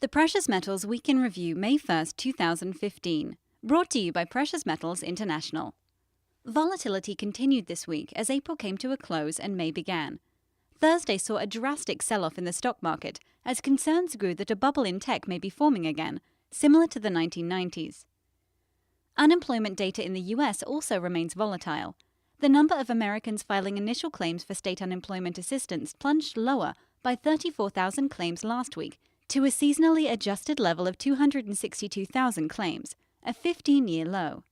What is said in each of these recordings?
The Precious Metals Week in Review, May 1st, 2015. Brought to you by Precious Metals International. Volatility continued this week as April came to a close and May began. Thursday saw a drastic sell-off in the stock market as concerns grew that a bubble in tech may be forming again, similar to the 1990s. Unemployment data in the US also remains volatile. The number of Americans filing initial claims for state unemployment assistance plunged lower by 34,000 claims last week, to a seasonally adjusted level of 262,000 claims, a 15-year low.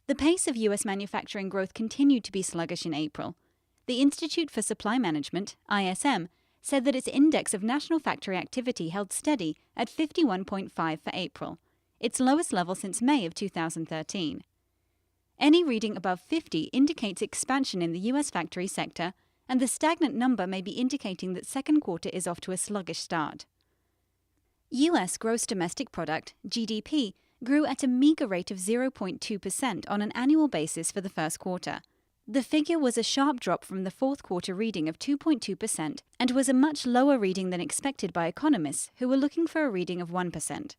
The pace of U.S. manufacturing growth continued to be sluggish in April. The Institute for Supply Management, ISM, said that its index of national factory activity held steady at 51.5 for April, its lowest level since May of 2013. Any reading above 50 indicates expansion in the U.S. factory sector, and the stagnant number may be indicating that second quarter is off to a sluggish start. U.S. gross domestic product, GDP, grew at a meager rate of 0.2% on an annual basis for the first quarter. The figure was a sharp drop from the fourth quarter reading of 2.2% and was a much lower reading than expected by economists who were looking for a reading of 1%.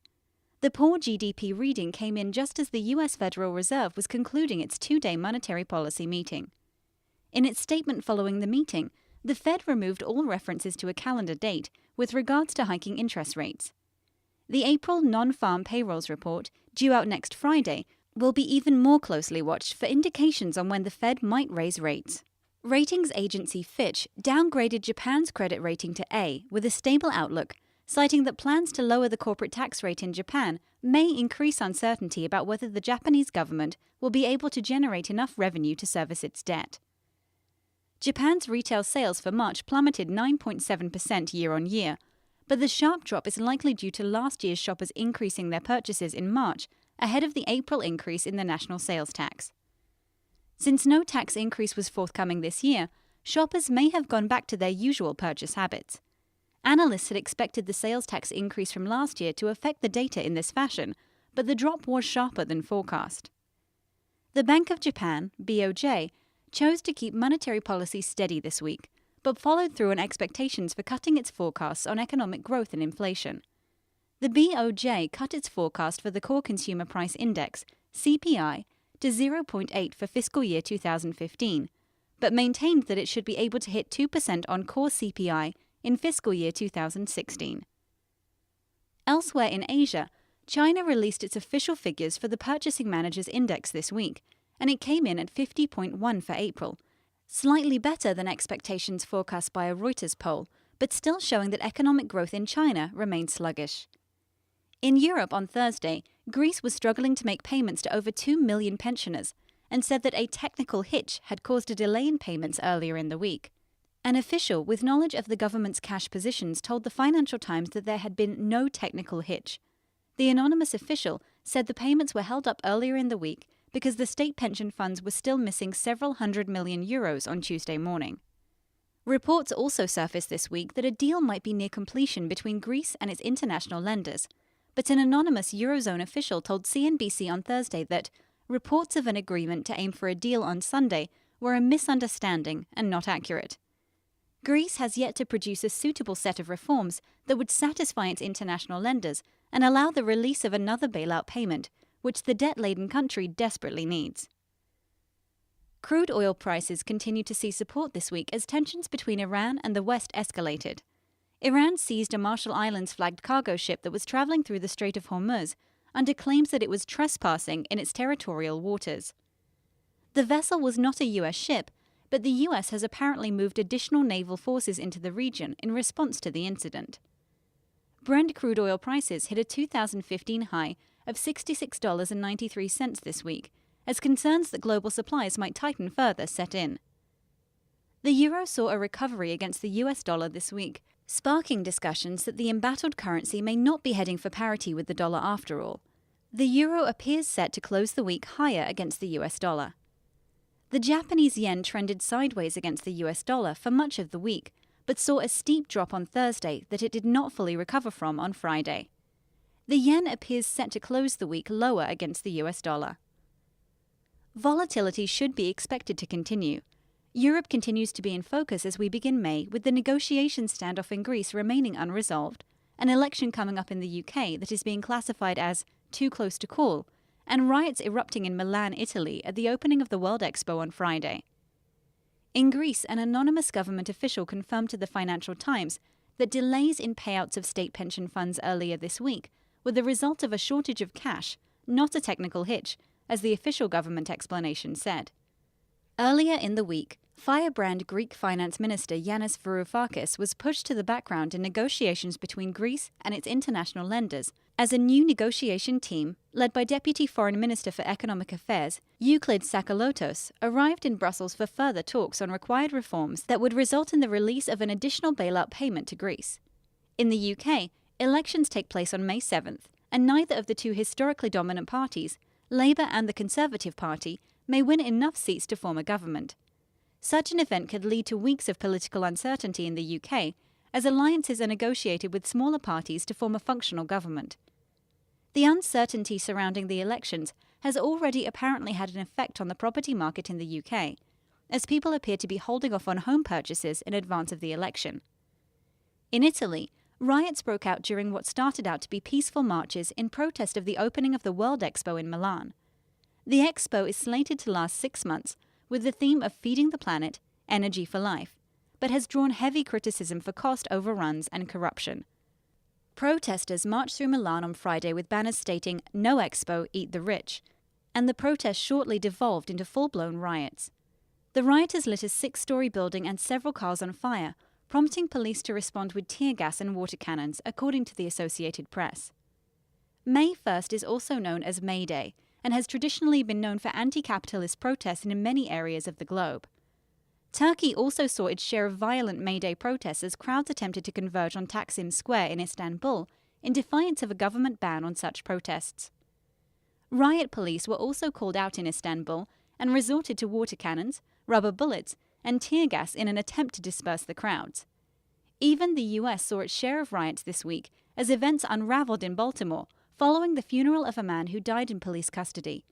The poor GDP reading came in just as the U.S. Federal Reserve was concluding its two-day monetary policy meeting. In its statement following the meeting, the Fed removed all references to a calendar date with regards to hiking interest rates. The April non-farm payrolls report, due out next Friday, will be even more closely watched for indications on when the Fed might raise rates. Ratings agency Fitch downgraded Japan's credit rating to A with a stable outlook, citing that plans to lower the corporate tax rate in Japan may increase uncertainty about whether the Japanese government will be able to generate enough revenue to service its debt. Japan's retail sales for March plummeted 9.7% year-on-year, but the sharp drop is likely due to last year's shoppers increasing their purchases in March ahead of the April increase in the national sales tax. Since no tax increase was forthcoming this year, shoppers may have gone back to their usual purchase habits. Analysts had expected the sales tax increase from last year to affect the data in this fashion, but the drop was sharper than forecast. The Bank of Japan, BOJ, chose to keep monetary policy steady this week, but followed through on expectations for cutting its forecasts on economic growth and inflation. The BOJ cut its forecast for the Core Consumer Price Index, CPI, to 0.8 for fiscal year 2015, but maintained that it should be able to hit 2% on core CPI in fiscal year 2016. Elsewhere in Asia, China released its official figures for the Purchasing Managers' Index this week, and it came in at 50.1 for April, slightly better than expectations forecast by a Reuters poll, but still showing that economic growth in China remained sluggish. In Europe on Thursday, Greece was struggling to make payments to over 2 million pensioners and said that a technical hitch had caused a delay in payments earlier in the week. An official with knowledge of the government's cash positions told the Financial Times that there had been no technical hitch. The anonymous official said the payments were held up earlier in the week because the state pension funds were still missing several hundred million euros on Tuesday morning. Reports also surfaced this week that a deal might be near completion between Greece and its international lenders, but an anonymous Eurozone official told CNBC on Thursday that reports of an agreement to aim for a deal on Sunday were a misunderstanding and not accurate. Greece has yet to produce a suitable set of reforms that would satisfy its international lenders and allow the release of another bailout payment, which the debt-laden country desperately needs. Crude oil prices continue to see support this week as tensions between Iran and the West escalated. Iran seized a Marshall Islands-flagged cargo ship that was traveling through the Strait of Hormuz under claims that it was trespassing in its territorial waters. The vessel was not a U.S. ship, but the U.S. has apparently moved additional naval forces into the region in response to the incident. Brent crude oil prices hit a 2015 high of $66.93 this week, as concerns that global supplies might tighten further set in. The euro saw a recovery against the US dollar this week, sparking discussions that the embattled currency may not be heading for parity with the dollar after all. The euro appears set to close the week higher against the US dollar. The Japanese yen trended sideways against the US dollar for much of the week, but saw a steep drop on Thursday that it did not fully recover from on Friday. The yen appears set to close the week lower against the US dollar. Volatility should be expected to continue. Europe continues to be in focus as we begin May, with the negotiation standoff in Greece remaining unresolved, an election coming up in the UK that is being classified as too close to call, and riots erupting in Milan, Italy at the opening of the World Expo on Friday. In Greece, an anonymous government official confirmed to the Financial Times that delays in payouts of state pension funds earlier this week were the result of a shortage of cash, not a technical hitch, as the official government explanation said. Earlier in the week, firebrand Greek Finance Minister Yanis Varoufakis was pushed to the background in negotiations between Greece and its international lenders as a new negotiation team, led by Deputy Foreign Minister for Economic Affairs Euclid Sakalotos, arrived in Brussels for further talks on required reforms that would result in the release of an additional bailout payment to Greece. In the UK, elections take place on May 7th, and neither of the two historically dominant parties, Labour and the Conservative Party, may win enough seats to form a government. Such an event could lead to weeks of political uncertainty in the UK, as alliances are negotiated with smaller parties to form a functional government. The uncertainty surrounding the elections has already apparently had an effect on the property market in the UK, as people appear to be holding off on home purchases in advance of the election. In Italy, riots broke out during what started out to be peaceful marches in protest of the opening of the World Expo in Milan. The expo is slated to last 6 months, with the theme of feeding the planet, energy for life, but has drawn heavy criticism for cost overruns and corruption. Protesters marched through Milan on Friday with banners stating "No Expo, Eat the Rich," and the protest shortly devolved into full-blown riots. The rioters lit a 6-story building and several cars on fire, prompting police to respond with tear gas and water cannons, according to the Associated Press. May 1st is also known as May Day, and has traditionally been known for anti-capitalist protests in many areas of the globe. Turkey also saw its share of violent May Day protests as crowds attempted to converge on Taksim Square in Istanbul in defiance of a government ban on such protests. Riot police were also called out in Istanbul and resorted to water cannons, rubber bullets, and tear gas in an attempt to disperse the crowds. Even the US saw its share of riots this week as events unraveled in Baltimore, following the funeral of a man who died in police custody.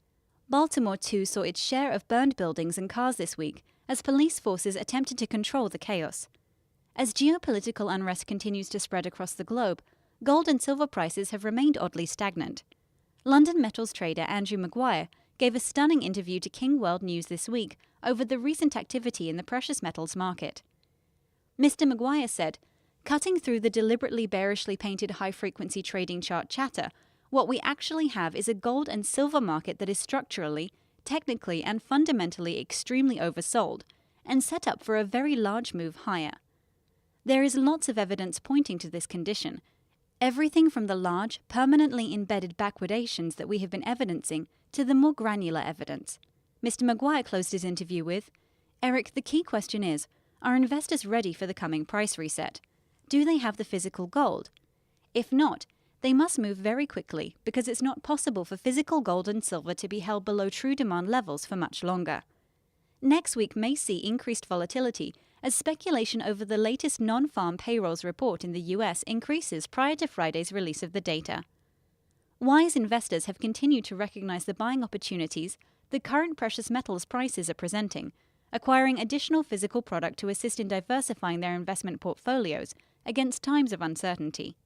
Baltimore, too, saw its share of burned buildings and cars this week as police forces attempted to control the chaos. As geopolitical unrest continues to spread across the globe, gold and silver prices have remained oddly stagnant. London metals trader Andrew Maguire gave a stunning interview to King World News this week over the recent activity in the precious metals market. Mr. Maguire said, "Cutting through the deliberately bearishly painted high-frequency trading chart chatter, what we actually have is a gold and silver market that is structurally, technically, and fundamentally extremely oversold, and set up for a very large move higher. There is lots of evidence pointing to this condition, everything from the large, permanently embedded backwardations that we have been evidencing to the more granular evidence." Mr. Maguire closed his interview with, "Eric, the key question is, are investors ready for the coming price reset? Do they have the physical gold? If not, they must move very quickly because it's not possible for physical gold and silver to be held below true demand levels for much longer. Next week may see increased volatility as speculation over the latest non-farm payrolls report in the US increases prior to Friday's release of the data. Wise investors have continued to recognize the buying opportunities the current precious metals prices are presenting, acquiring additional physical product to assist in diversifying their investment portfolios against times of uncertainty.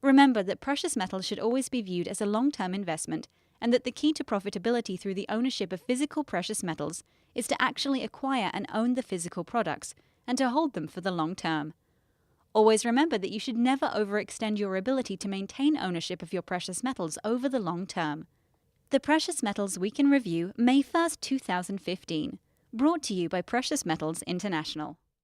Remember that precious metals should always be viewed as a long-term investment, and that the key to profitability through the ownership of physical precious metals is to actually acquire and own the physical products, and to hold them for the long term. Always remember that you should never overextend your ability to maintain ownership of your precious metals over the long term. The Precious Metals Week in Review, May 1st, 2015. Brought to you by Precious Metals International.